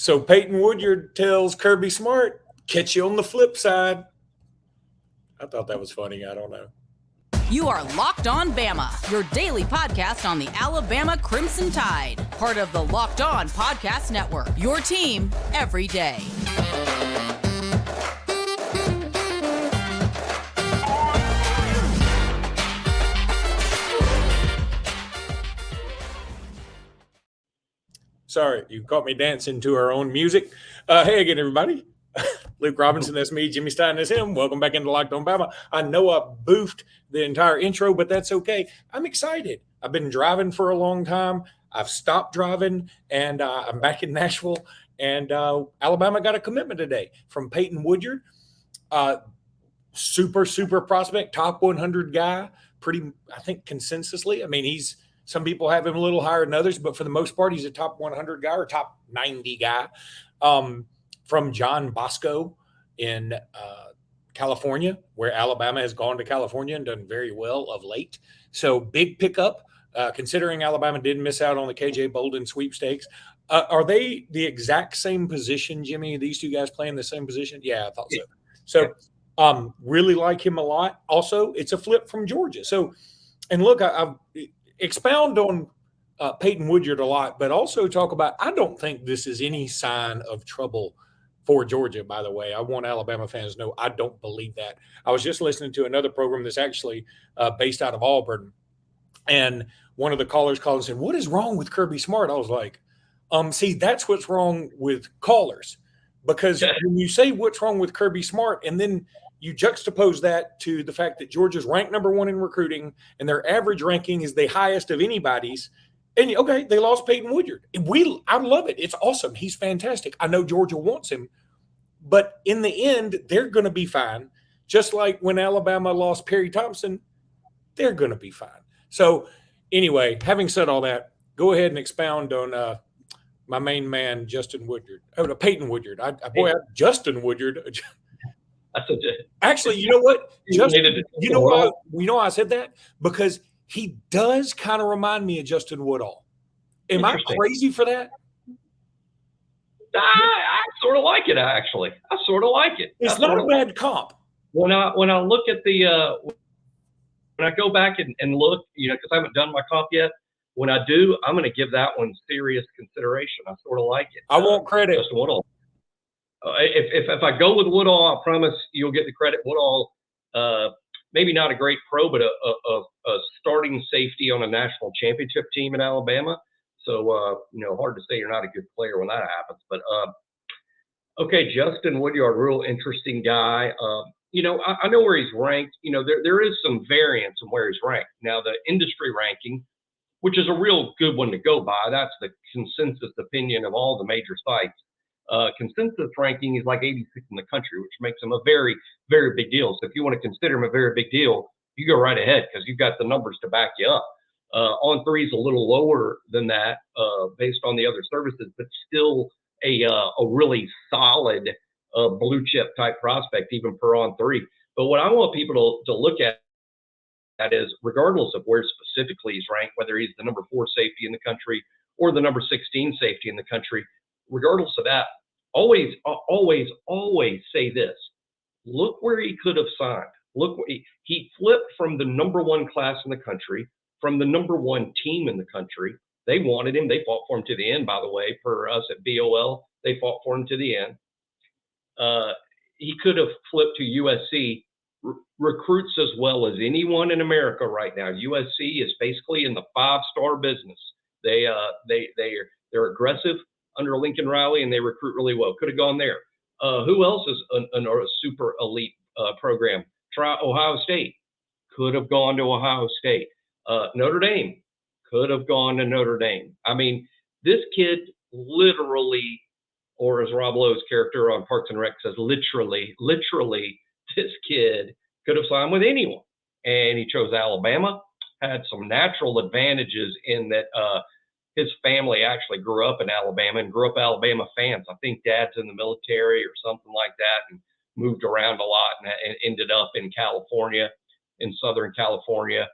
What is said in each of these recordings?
So Peyton Woodyard tells Kirby Smart, catch you on the flip side. I thought that was funny. I don't know. You are Locked On Bama, your daily podcast on the Alabama Crimson Tide. Part of the Locked On Podcast Network, your team every day. Sorry, you caught me dancing to our own music. Hey again, everybody. Luke Robinson, that's me. Jimmy Stein, that's him. Welcome back into Locked On Bama. I know I boofed the entire intro, but that's okay. I'm excited. I've been driving for a long time. I've stopped driving, and I'm back in Nashville. And Alabama got a commitment today from Peyton Woodyard. Super prospect, top 100 guy. Pretty, I think, consensusly. I mean, some people have him a little higher than others, but for the most part, he's a top 100 guy or top 90 guy. From John Bosco in California, where Alabama has gone to California and done very well of late. So big pickup, considering Alabama did miss out on the KJ Bolden sweepstakes. Are they the exact same position, Jimmy? These two guys playing the same position? Yeah, I thought so. So really like him a lot. Also, it's a flip from Georgia. So, and look, I've expound on Peyton Woodyard a lot, but also talk about, I don't think this is any sign of trouble for Georgia, by the way. I want Alabama fans to know I don't believe that. I was just listening to another program that's actually based out of Auburn, and one of the callers called and said, what is wrong with Kirby Smart? I was like, see, that's what's wrong with callers, because when you say what's wrong with Kirby Smart, and then you juxtapose that to the fact that Georgia's ranked number 1 in recruiting and their average ranking is the highest of anybody's. And okay, they lost Peyton Woodyard. I love it. It's awesome. He's fantastic. I know Georgia wants him, but in the end, they're going to be fine. Just like when Alabama lost Perry Thompson, they're going to be fine. So anyway, having said all that, go ahead and expound on my main man, Justin Woodyard. Oh, Peyton Woodyard. Justin Woodyard. Actually, you know what? Justin, you know why I said that? Because he does kind of remind me of Justin Woodall. Am I crazy for that? I sort of like it, actually. I sort of like it. It's not a bad comp. When I look at when I go back and look, because I haven't done my comp yet, when I do, I'm going to give that one serious consideration. I sort of like it. I want credit. Justin Woodall. If I go with Woodall, I promise you'll get the credit. Woodall, maybe not a great pro, but a starting safety on a national championship team in Alabama. So, hard to say you're not a good player when that happens. But, okay, Justin Woodyard, real interesting guy. I know where he's ranked. There is some variance in where he's ranked. Now, the industry ranking, which is a real good one to go by, that's the consensus opinion of all the major sites. Consensus ranking is like 86 in the country, which makes him a very, very big deal. So if you want to consider him a very big deal, you go right ahead because you've got the numbers to back you up. On three is a little lower than that based on the other services, but still a really solid blue chip type prospect, even per on three. But what I want people to look at is, regardless of where specifically he's ranked, whether he's the number 4 safety in the country or the number 16 safety in the country, regardless of that, always say this. Look where he could have signed. Look, where he flipped from the number 1 class in the country, from the number 1 team in the country. They wanted him. They fought for him to the end, by the way, per us at BOL. They fought for him to the end. He could have flipped to USC, recruits as well as anyone in America right now. USC is basically in the 5-star business. They're aggressive under Lincoln Riley, and they recruit really well. Could have gone there. Who else is a super elite program? Try Ohio State. Could have gone to Ohio State. Notre Dame. Could have gone to Notre Dame. I mean, this kid literally, or as Rob Lowe's character on Parks and Rec says, literally, this kid could have signed with anyone. And he chose Alabama. Had some natural advantages in that his family actually grew up in Alabama and grew up Alabama fans. I think dad's in the military or something like that, and moved around a lot and ended up in California, in Southern California.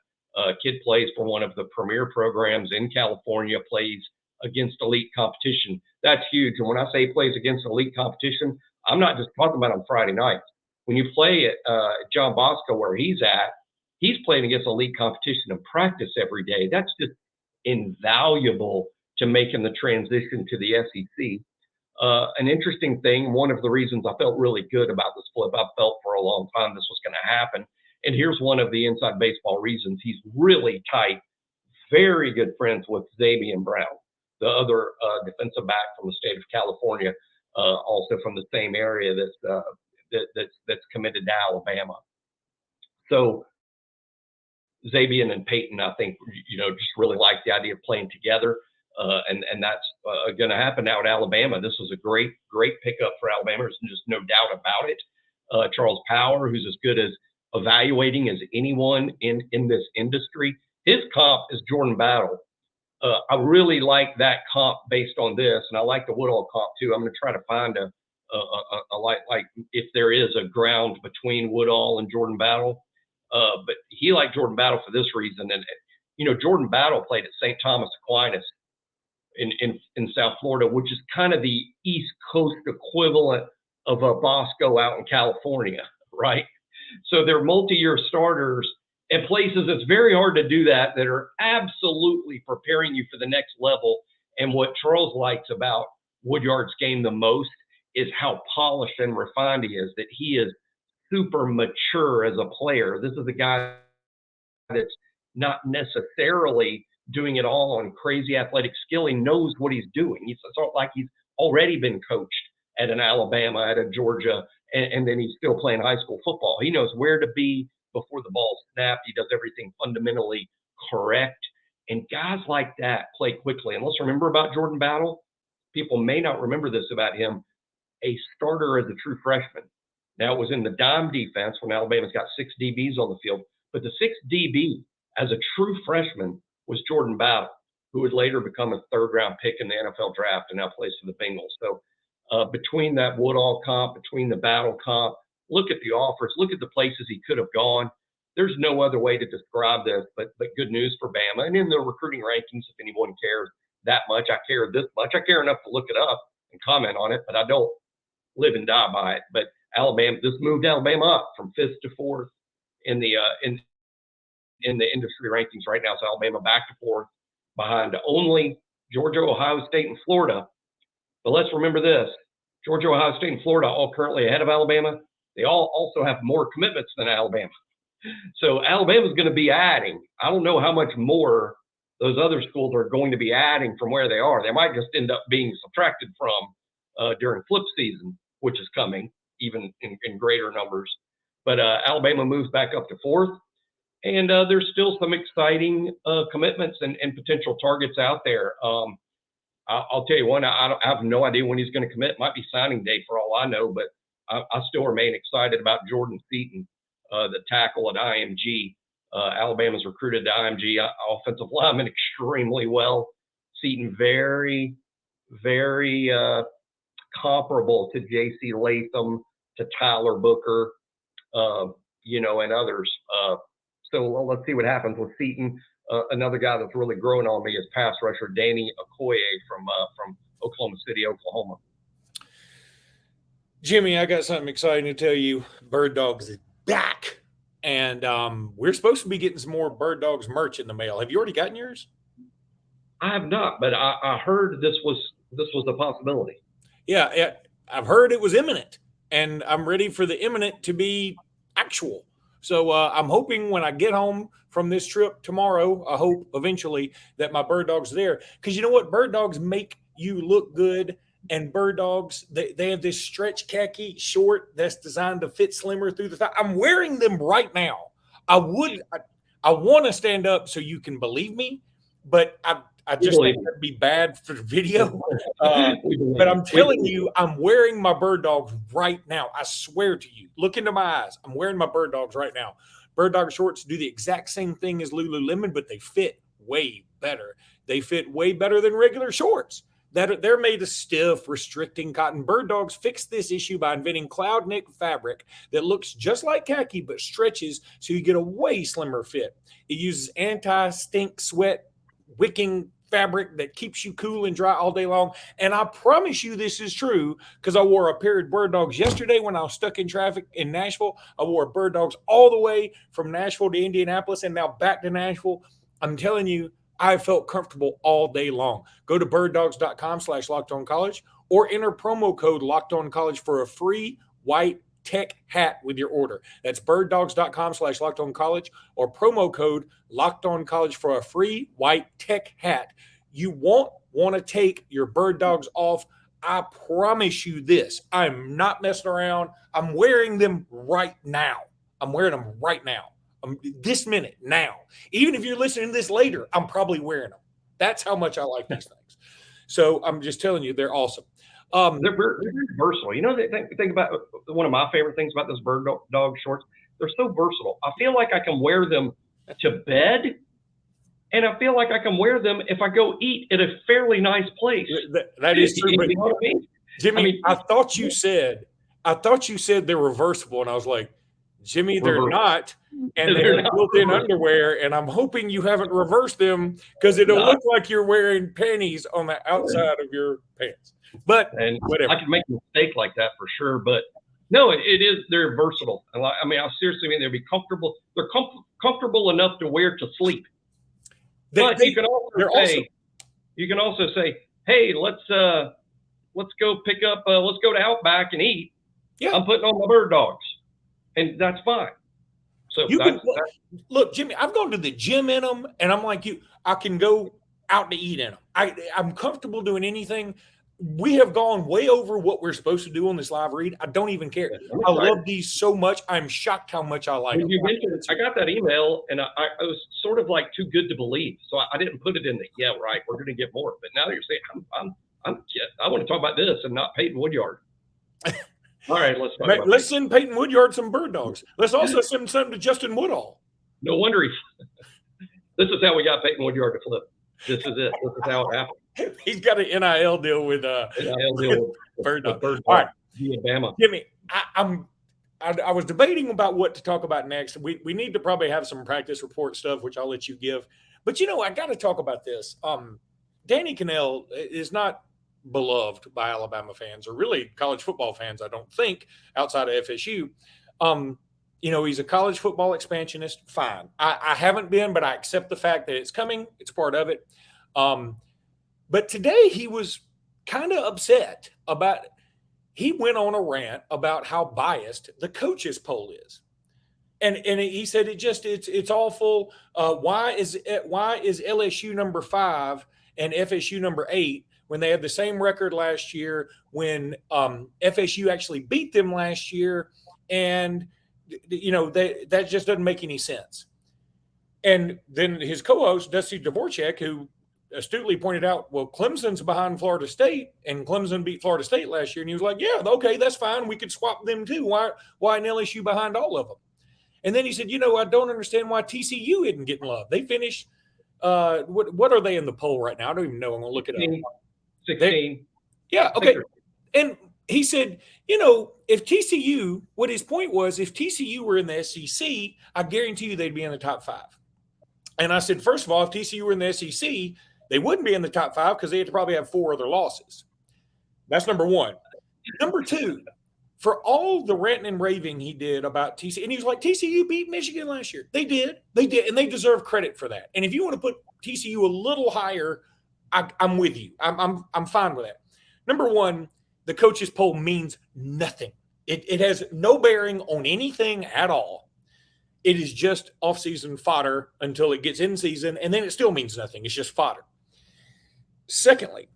Kid plays for one of the premier programs in California, plays against elite competition. That's huge. And when I say plays against elite competition, I'm not just talking about on Friday nights. When you play at John Bosco where he's at, he's playing against elite competition in practice every day. That's just invaluable to making the transition to the SEC. An interesting thing, one of the reasons I felt really good about this flip, I felt for a long time this was going to happen. And here's one of the inside baseball reasons. He's really tight, very good friends with Xavier Brown, the other defensive back from the state of California, also from the same area that's committed to Alabama. So Xavier and Peyton, I think, just really like the idea of playing together. And that's going to happen now at Alabama. This was a great pickup for Alabama. There's just no doubt about it. Charles Power, who's as good as evaluating as anyone in this industry. His comp is Jordan Battle. I really like that comp based on this, and I like the Woodall comp too. I'm going to try to find a like if there is a ground between Woodall and Jordan Battle. But he liked Jordan Battle for this reason. And Jordan Battle played at St. Thomas Aquinas in South Florida, which is kind of the East Coast equivalent of a Bosco out in California, right? So they're multi-year starters at places it's very hard to do that are absolutely preparing you for the next level. And what Charles likes about Woodyard's game the most is how polished and refined he is, that he is super mature as a player. This is a guy that's not necessarily doing it all on crazy athletic skill. He knows what he's doing. It's sort of like he's already been coached at an Alabama, at a Georgia, and then he's still playing high school football. He knows where to be before the ball's snapped. He does everything fundamentally correct. And guys like that play quickly. And let's remember about Jordan Battle. People may not remember this about him. A starter as a true freshman. Now, it was in the dime defense when Alabama's got 6 DBs on the field. But the 6th DB as a true freshman was Jordan Battle, who would later become a 3rd-round pick in the NFL draft and now plays for the Bengals. So between that Woodall comp, between the Battle comp, look at the offers, look at the places he could have gone. There's no other way to describe this, but good news for Bama. And in the recruiting rankings, if anyone cares that much, I care this much. I care enough to look it up and comment on it, but I don't live and die by it. But Alabama, this moved Alabama up from 5th to 4th in the industry rankings right now. So Alabama back to 4th behind only Georgia, Ohio State, and Florida. But let's remember this: Georgia, Ohio State, and Florida all currently ahead of Alabama. They all also have more commitments than Alabama. So Alabama's going to be adding. I don't know how much more those other schools are going to be adding from where they are. They might just end up being subtracted from during flip season, which is coming, even in greater numbers. But Alabama moves back up to 4th. And there's still some exciting commitments and potential targets out there. I'll tell you one, I have no idea when he's going to commit. It might be signing day for all I know, but I still remain excited about Jordan Seaton, the tackle at IMG. Alabama's recruited to IMG offensive lineman extremely well. Seaton very, very comparable to J.C. Latham, to Tyler Booker, and others. So let's see what happens with Seaton. Another guy that's really growing on me is pass rusher Danny Okoye from Oklahoma City, Oklahoma. Jimmy, I got something exciting to tell you. Birddogs is back, and we're supposed to be getting some more Birddogs merch in the mail. Have you already gotten yours? I have not, but I heard this was a possibility. Yeah, I've heard it was imminent, and I'm ready for the imminent to be actual. So I'm hoping when I get home from this trip tomorrow, I hope eventually that my Birddogs are there. Because you know what? Birddogs make you look good. And Birddogs, they have this stretch khaki short that's designed to fit slimmer through the thigh. I'm wearing them right now. I want to stand up so you can believe me, but I just think that'd be bad for the video. But I'm telling you, I'm wearing my Birddogs right now. I swear to you. Look into my eyes. I'm wearing my Birddogs right now. Birddog shorts do the exact same thing as Lululemon, but they fit way better. They fit way better than regular shorts. They're made of stiff, restricting cotton. Birddogs fixed this issue by inventing cloud knit fabric that looks just like khaki but stretches so you get a way slimmer fit. It uses anti-stink sweat wicking fabric that keeps you cool and dry all day long. And I promise you this is true because I wore a pair of Bird Dogs yesterday when I was stuck in traffic in Nashville. I wore Bird Dogs all the way from Nashville to Indianapolis and now back to Nashville. I'm telling you, I felt comfortable all day long. Go to birddogs.com/lockedoncollege or enter promo code LockedOnCollege for a free white tech hat with your order. That's birddogs.com/lockedoncollege or promo code LockedOnCollege for a free white tech hat. You won't want to take your Bird Dogs off. I promise you this. I'm not messing around. I'm wearing them right now. This minute now. Even if you're listening to this later, I'm probably wearing them. That's how much I like these things. So I'm just telling you, they're awesome. They're very versatile. You know, think about one of my favorite things about those Bird Dog shorts. They're so versatile. I feel like I can wear them to bed, and I feel like I can wear them if I go eat at a fairly nice place. That is true. But you know what I mean? Jimmy, I thought you said they're reversible, and I was like, Jimmy, they're not, and they're built-in underwear, and I'm hoping you haven't reversed them because it'll look like you're wearing panties on the outside of your pants. But whatever. I could make a mistake like that for sure, but no, they're versatile. I mean, I seriously mean they'll be comfortable. They're comfortable enough to wear to sleep. But you can also say, hey, let's go pick up, let's go to Outback and eat. Yeah. I'm putting on my Bird Dogs. And that's fine. So look, Jimmy, I've gone to the gym in them, and I'm like you. I can go out to eat in them. I'm comfortable doing anything. We have gone way over what we're supposed to do on this live read. I don't even care. I love these so much. I'm shocked how much I like them. You mentioned, I got that email, and I was sort of like too good to believe. So I didn't put it in the, right, we're going to get more. But now you're saying, I want to talk about this and not Peyton Woodyard. All right, let's send Peyton Woodyard some Bird Dogs. Let's also send some to Justin Woodall. No wonder this is how we got Peyton Woodyard to flip. This is it. This is how it happened. He's got an NIL deal with Bird Dogs. All right, Bama. Jimmy, I was debating about what to talk about next. We need to probably have some practice report stuff, which I'll let you give. But I got to talk about this. Danny Kanell is not beloved by Alabama fans or really college football fans, I don't think, outside of FSU. He's a college football expansionist. Fine. I haven't been, but I accept the fact that it's coming. It's part of it. But today he was kind of upset he went on a rant about how biased the coaches poll is. And he said it's awful. Why is LSU number 5 and FSU number 8 when they had the same record last year, when FSU actually beat them last year, and that just doesn't make any sense. And then his co-host Dusty Dvorak, who astutely pointed out, well, Clemson's behind Florida State, and Clemson beat Florida State last year, and he was like, yeah, okay, that's fine. We could swap them too. Why an LSU behind all of them? And then he said, I don't understand why TCU isn't getting love. They finished. What are they in the poll right now? I don't even know. I'm going to look it up. 16. Yeah, okay. And he said, if TCU, what his point was, if TCU were in the SEC, I guarantee you they'd be in the top 5. And I said, first of all, if TCU were in the SEC, they wouldn't be in the top 5 because they had to probably have 4 other losses. That's number one. Number two, for all the ranting and raving he did about TCU, and he was like, TCU beat Michigan last year. They did, and they deserve credit for that. And if you want to put TCU a little higher, I'm with you. I'm fine with that. Number one, the coaches poll means nothing. It has no bearing on anything at all. It is just off-season fodder until it gets in season, and then it still means nothing. It's just fodder. Secondly,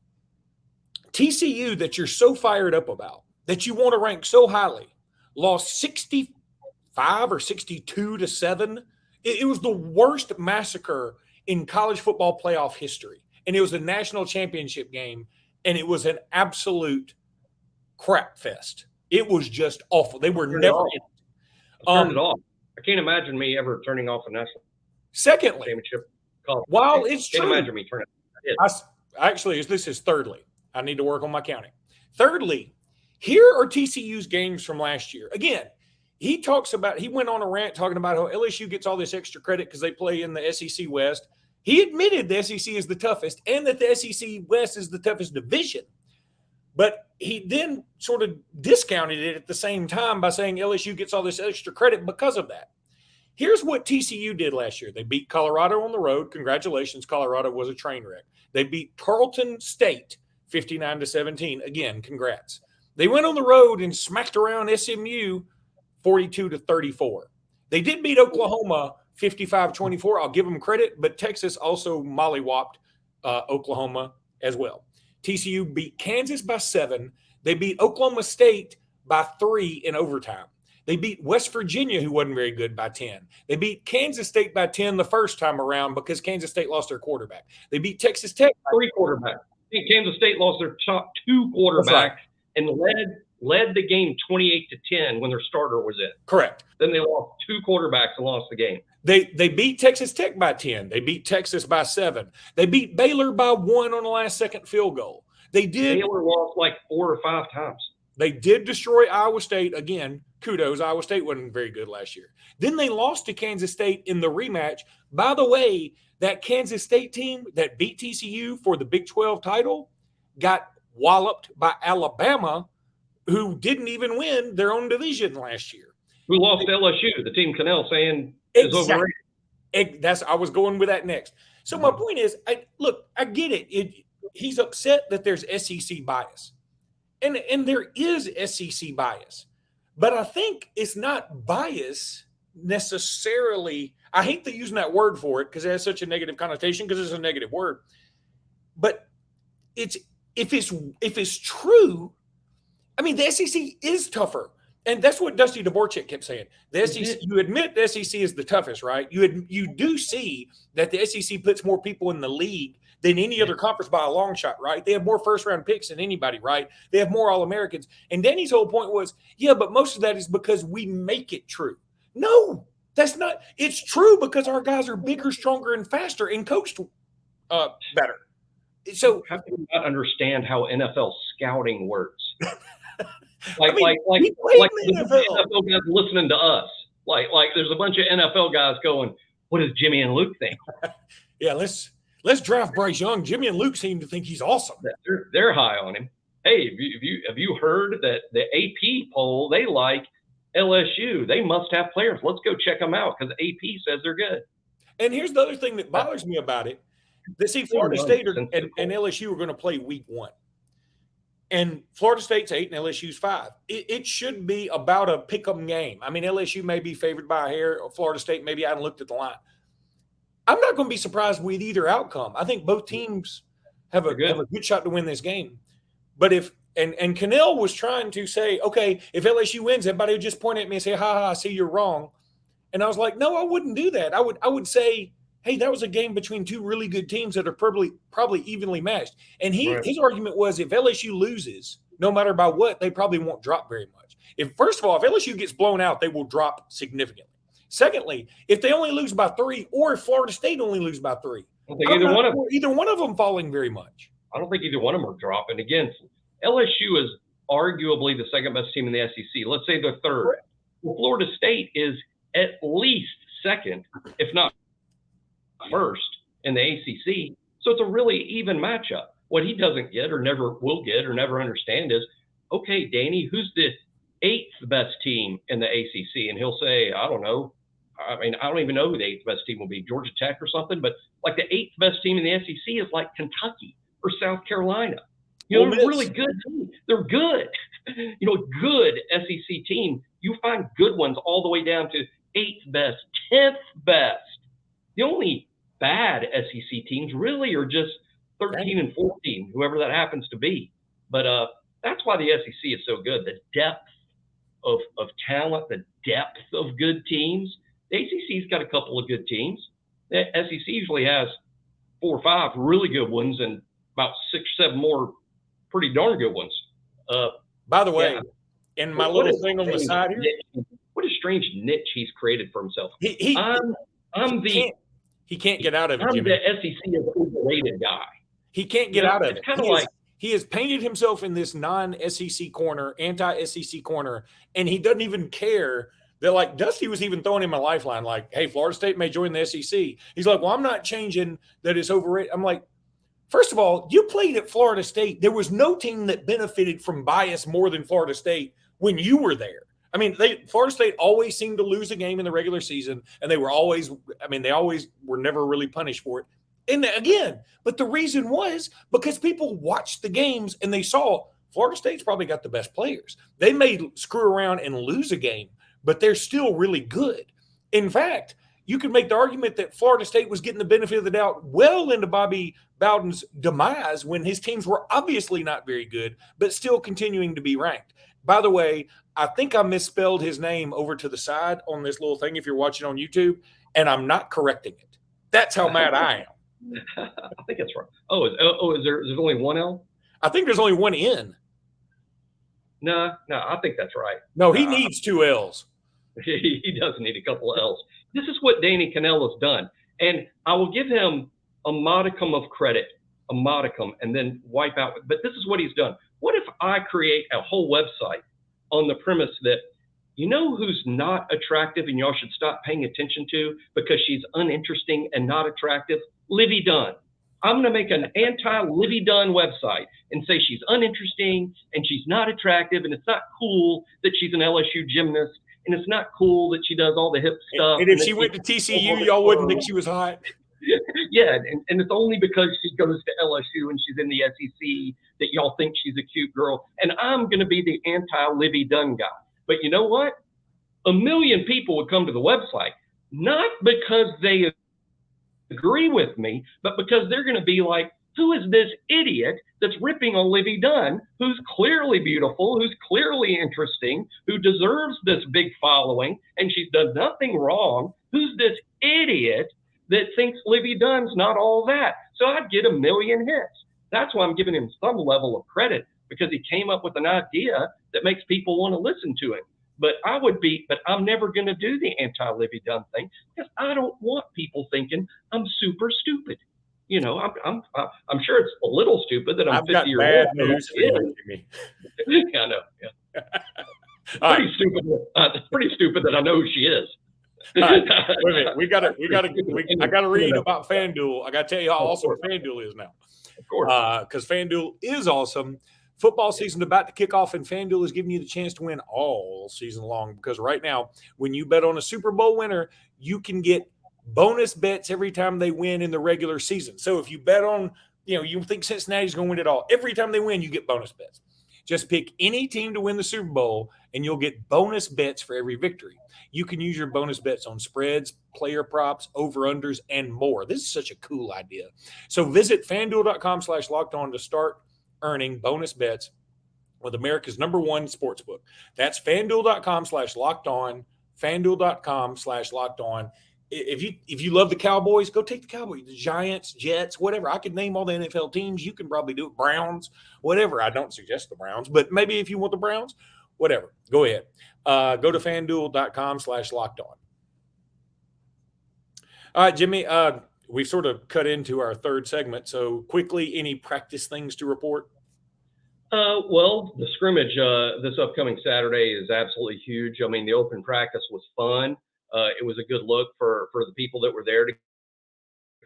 TCU that you're so fired up about, that you want to rank so highly, lost 65 or 62-7. It was the worst massacre in college football playoff history. And it was a national championship game, and it was an absolute crap fest. It was just awful. They were never in it. Turned it off. I can't imagine me ever turning off a national championship. While it's true. I can't imagine me turning it off. Actually, this is thirdly. I need to work on my counting. Thirdly, here are TCU's games from last year. Again, he went on a rant talking about how LSU gets all this extra credit because they play in the SEC West. He admitted the SEC is the toughest and that the SEC West is the toughest division. But he then sort of discounted it at the same time by saying LSU gets all this extra credit because of that. Here's what TCU did last year. They beat Colorado on the road. Congratulations, Colorado was a train wreck. They beat Tarleton State 59-17. Again, congrats. They went on the road and smacked around SMU 42-34. They did beat Oklahoma 55-24. I'll give them credit, but Texas also mollywopped Oklahoma as well. TCU beat Kansas by 7. They beat Oklahoma State by 3 in overtime. They beat West Virginia, who wasn't very good, by 10. They beat Kansas State by 10 the first time around because Kansas State lost their quarterback. They beat Texas Tech by 3 quarterbacks. I think Kansas State lost their top 2 quarterbacks and led the game 28-10 when their starter was in. Correct. Then they lost 2 quarterbacks and lost the game. They beat Texas Tech by 10. They beat Texas by 7. They beat Baylor by 1 on the last-second field goal. Baylor lost like 4 or 5 times. They did destroy Iowa State. Again, kudos. Iowa State wasn't very good last year. Then they lost to Kansas State in the rematch. By the way, that Kansas State team that beat TCU for the Big 12 title got walloped by Alabama, who didn't even win their own division last year. Who lost to LSU, the team Cannell saying is overrated. I was going with that next. So my point is, I get it. He's upset that there's SEC bias. And there is SEC bias. But I think it's not bias necessarily. I hate using that word for it because it has such a negative connotation because it's a negative word. But if it's true, I mean, the SEC is tougher. And that's what Dusty Dvorak kept saying. The SEC, you admit the SEC is the toughest, right? You do see that the SEC puts more people in the league than any other conference by a long shot, right? They have more first-round picks than anybody, right? They have more All-Americans. And Danny's whole point was, yeah, but most of that is because we make it true. No, that's not. It's true because our guys are bigger, stronger, and faster and coached better. So how can you not understand how NFL scouting works? like the NFL guys listening to us. Like there's a bunch of NFL guys going, what does Jimmy and Luke think? Yeah, let's draft Bryce Young. Jimmy and Luke seem to think he's awesome. They're high on him. Hey, have you heard that the AP poll, they like LSU? They must have players. Let's go check them out because AP says they're good. And here's the other thing that bothers me about it. Florida State and LSU are going to play week 1. And Florida State's 8 and LSU's 5. It should be about a pick-em game. I mean, LSU may be favored by a hair, or Florida State maybe I haven't looked at the line. I'm not going to be surprised with either outcome. I think both teams have a good shot to win this game. But if and Cannell was trying to say, okay, if LSU wins, everybody would just point at me and say, ha, I see you're wrong. And I was like, no, I wouldn't do that. I would say, hey, that was a game between 2 really good teams that are probably evenly matched. And his argument was if LSU loses, no matter by what, they probably won't drop very much. First of all, if LSU gets blown out, they will drop significantly. Secondly, if they only lose by 3 or if Florida State only lose by 3, I don't think either one of them falling very much. I don't think either one of them are dropping. Again, LSU is arguably the second best team in the SEC. Let's say they're third. Correct. Well, Florida State is at least second, if not first in the ACC. So it's a really even matchup. What he doesn't get or never will get or never understand is, okay, Danny, who's the 8th best team in the ACC? And he'll say, I don't know. I mean, I don't even know who the 8th best team will be, Georgia Tech or something. But like the 8th best team in the SEC is like Kentucky or South Carolina. They're really good teams. They're good. Good SEC team. You find good ones all the way down to 8th best, 10th best. The only bad SEC teams really are just 13 and 14, whoever that happens to be. But that's why the SEC is so good. The depth of talent, the depth of good teams. The ACC's got a couple of good teams. The SEC usually has 4 or 5 really good ones and about 6 or 7 more pretty darn good ones. By the way, in my little thing on the side here, what a strange niche he's created for himself. He can't get out of it. I'm Jimmy. the SEC is overrated guy. He can't get out of it. It's kind of like he has painted himself in this non-SEC corner, anti-SEC corner, and he doesn't even care They're like, Dusty was even throwing him a lifeline, like, hey, Florida State may join the SEC. He's like, well, I'm not changing that it's overrated. I'm like, first of all, you played at Florida State. There was no team that benefited from bias more than Florida State when you were there. I mean, Florida State always seemed to lose a game in the regular season, and they always were never really punished for it. And again, but the reason was because people watched the games and they saw Florida State's probably got the best players. They may screw around and lose a game, but they're still really good. In fact, you could make the argument that Florida State was getting the benefit of the doubt well into Bobby Bowden's demise when his teams were obviously not very good, but still continuing to be ranked. By the way, I think I misspelled his name over to the side on this little thing if you're watching on YouTube, and I'm not correcting it. That's how mad I am. I think that's right. Is there's only one L? I think there's only one N. No, I think that's right. No, he needs two L's. He does need a couple of L's. This is what Danny Kanell has done. And I will give him a modicum of credit, and then wipe out. But this is what he's done. What if I create a whole website on the premise that, you know who's not attractive and y'all should stop paying attention to because she's uninteresting and not attractive? Livy Dunn. I'm going to make an anti-Livy Dunn website and say she's uninteresting and she's not attractive, and it's not cool that she's an LSU gymnast, and it's not cool that she does all the hip stuff. And if she went to TCU, y'all wouldn't think she was hot. Yeah, and it's only because she goes to LSU and she's in the SEC that y'all think she's a cute girl. And I'm going to be the anti-Livy Dunn guy. But you know what? 1 million people would come to the website, not because they agree with me, but because they're going to be like, who is this idiot that's ripping on Livy Dunn, who's clearly beautiful, who's clearly interesting, who deserves this big following, and she's done nothing wrong? Who's this idiot that thinks Livy Dunn's not all that? So I'd get 1 million hits. That's why I'm giving him some level of credit, because he came up with an idea that makes people want to listen to him. But I'm never going to do the anti-Livy Dunn thing because I don't want people thinking I'm super stupid. You know, I'm sure it's a little stupid that I'm 50 years old. News for you, Jimmy. I know. Yeah. It's pretty stupid that I know who she is. All right. Wait a minute. I gotta read about FanDuel. I gotta tell you how awesome FanDuel is now. Of course. Because FanDuel is awesome. Football season about to kick off, and FanDuel is giving you the chance to win all season long. Because right now, when you bet on a Super Bowl winner, you can get bonus bets every time they win in the regular season. So if you bet on, you think Cincinnati's going to win it all, every time they win, you get bonus bets. Just pick any team to win the Super Bowl, and you'll get bonus bets for every victory. You can use your bonus bets on spreads, player props, over-unders, and more. This is such a cool idea. So visit FanDuel.com/lockedon to start earning bonus bets with America's #1 sportsbook. That's FanDuel.com/lockedon, FanDuel.com/lockedon. If you love the Cowboys, go take the Cowboys, the Giants, Jets, whatever. I could name all the NFL teams. You can probably do it. Browns, whatever. I don't suggest the Browns, but maybe if you want the Browns, whatever. Go ahead. Go to FanDuel.com/lockedon. All right, Jimmy, we've sort of cut into our third segment. So quickly, any practice things to report? Well, the scrimmage this upcoming Saturday is absolutely huge. I mean, the open practice was fun. It was a good look for the people that were there to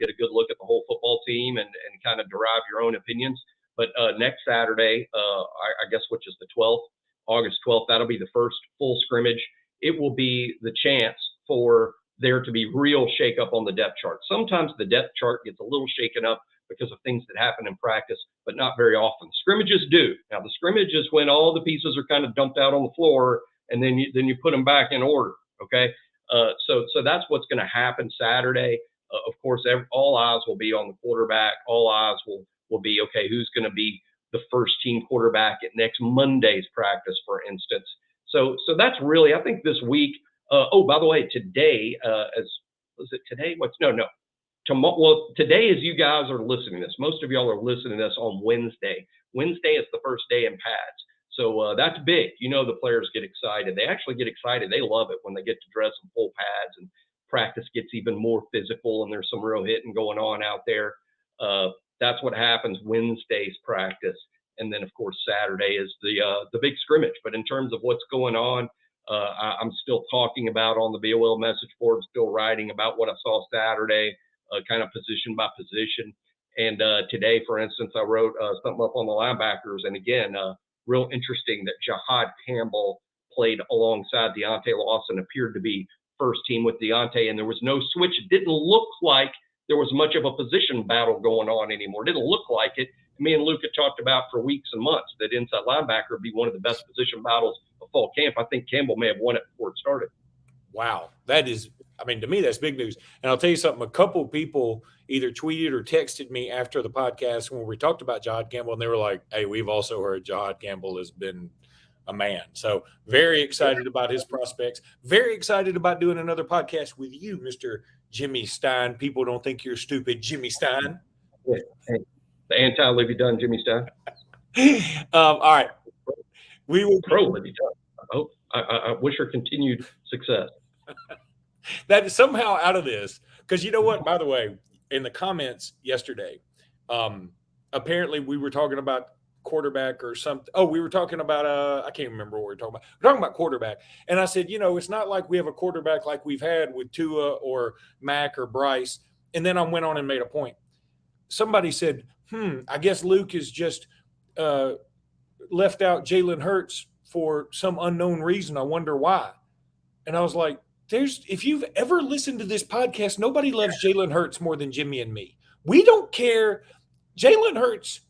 get a good look at the whole football team and kind of derive your own opinions. But next Saturday, I guess, which is the 12th, August 12th, that'll be the first full scrimmage. It will be the chance for there to be real shakeup on the depth chart. Sometimes the depth chart gets a little shaken up because of things that happen in practice, but not very often. Scrimmages do. Now, the scrimmage is when all the pieces are kind of dumped out on the floor, and then you put them back in order, okay? So that's what's going to happen Saturday. Of course, all eyes will be on the quarterback. All eyes will be, okay, who's going to be the first team quarterback at next Monday's practice, for instance. So that's really, I think this week. By the way, today, was it today? Tomorrow. Well, today, as you guys are listening to this, most of y'all are listening to this on Wednesday. Wednesday is the first day in pads. So that's big. The players get excited. They actually get excited. They love it when they get to dress in full pads and practice gets even more physical and there's some real hitting going on out there. That's what happens Wednesday's practice. And then, of course, Saturday is the big scrimmage. But in terms of what's going on, I'm still talking about on the BOL message board, still writing about what I saw Saturday, kind of position by position. And today, for instance, I wrote something up on the linebackers. And again, real interesting that Jahad Campbell played alongside Deontay Lawson, appeared to be first team with Deontay, and there was no switch. It didn't look like there was much of a position battle going on anymore. It didn't look like it. Me and Luke had talked about for weeks and months that inside linebacker would be one of the best position battles of fall camp. I think Campbell may have won it before it started. Wow. That is, I mean, to me, that's big news. And I'll tell you something, a couple of people either tweeted or texted me after the podcast when we talked about Jahad Campbell, and they were like, hey, we've also heard Jahad Campbell has been a man. So very excited about his prospects. Very excited about doing another podcast with you, Mr. Jimmy Stein. People don't think you're stupid, Jimmy Stein. Yeah. Hey, the anti-Livy Dunn Jimmy Stein. All right. We will pro-Livy Dunn. I hope. I wish her continued success. That is somehow out of this, because you know what, by the way, in the comments yesterday, apparently we were talking about quarterback or something. Oh, we were talking about I can't remember what we were talking about. We're talking about quarterback. And I said, you know, it's not like we have a quarterback like we've had with Tua or Mac or Bryce. And then I went on and made a point. Somebody said, I guess Luke is just left out Jalen Hurts for some unknown reason. I wonder why. And I was like, if you've ever listened to this podcast, nobody loves Jalen Hurts more than Jimmy and me. We don't care. Jalen Hurts,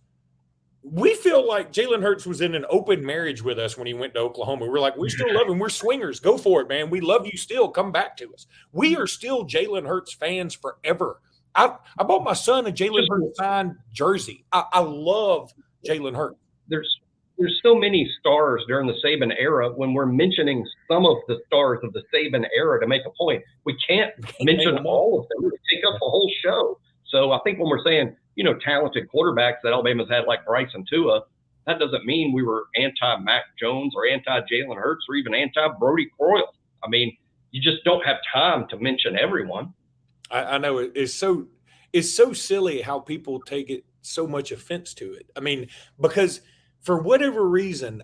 we feel like Jalen Hurts was in an open marriage with us when he went to Oklahoma. We're like, we still love him. We're swingers. Go for it, man. We love you still. Come back to us. We are still Jalen Hurts fans forever. I bought my son a Jalen Hurts signed jersey. I love Jalen Hurts. There's so many stars during the Saban era. When we're mentioning some of the stars of the Saban era to make a point, we can't mention all of them. It would take up a whole show. So I think when we're saying, you know, talented quarterbacks that Alabama's had like Bryce and Tua, that doesn't mean we were anti-Mac Jones or anti-Jalen Hurts or even anti-Brody Croyle. I mean, you just don't have time to mention everyone. I know it's so silly how people take it so much offense to it. I mean, because for whatever reason,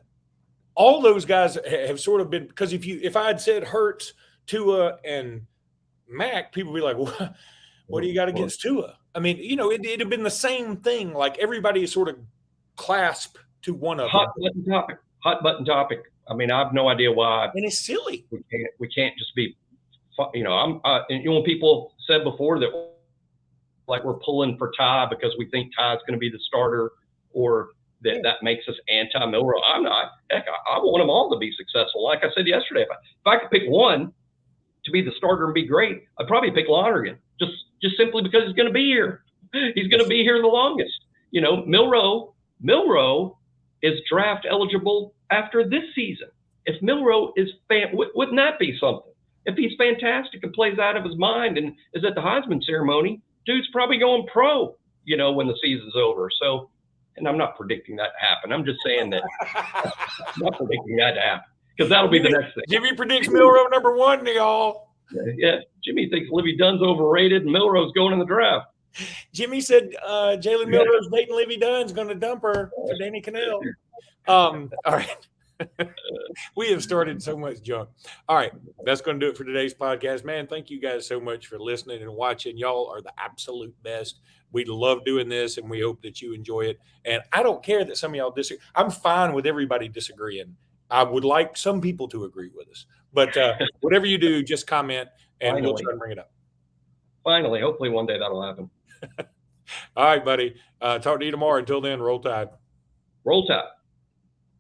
all those guys have sort of been, because if I had said Hurts, Tua, and Mac, people would be like, what do you got against Tua? I mean, you know, it'd have been the same thing. Like everybody is sort of clasped to one of them. Hot button topic. I mean, I have no idea why. And it's silly. We can't just be, you know, you know, when people said before that, like we're pulling for Ty because we think Ty's going to be the starter, or that makes us anti-Milroe. I'm not. Heck, I want them all to be successful. Like I said yesterday, if I could pick one to be the starter and be great, I'd probably pick Lonergan, just simply because he's going to be here. He's going to be here the longest. You know, Milroe is draft eligible after this season. If Milroe is wouldn't that be something? If he's fantastic and plays out of his mind and is at the Heisman ceremony, dude's probably going pro, you know, when the season's over. So, and I'm not predicting that to happen. I'm just saying that I'm not predicting that to happen, because that'll be the next thing. Jimmy predicts Milroe number one, y'all. Yeah, Jimmy thinks Livy Dunn's overrated and Milroe's going in the draft. Jimmy said Jalen Milroe's dating Livy Dunn's going to dump her for Danny Kanell. All right. We have started so much junk. All right. That's going to do it for today's podcast. Man, thank you guys so much for listening and watching. Y'all are the absolute best. We love doing this, and we hope that you enjoy it. And I don't care that some of y'all disagree. I'm fine with everybody disagreeing. I would like some people to agree with us. But whatever you do, just comment, and we'll try to bring it up. Finally. Hopefully one day that'll happen. All right, buddy. Talk to you tomorrow. Until then, roll tide. Roll tide.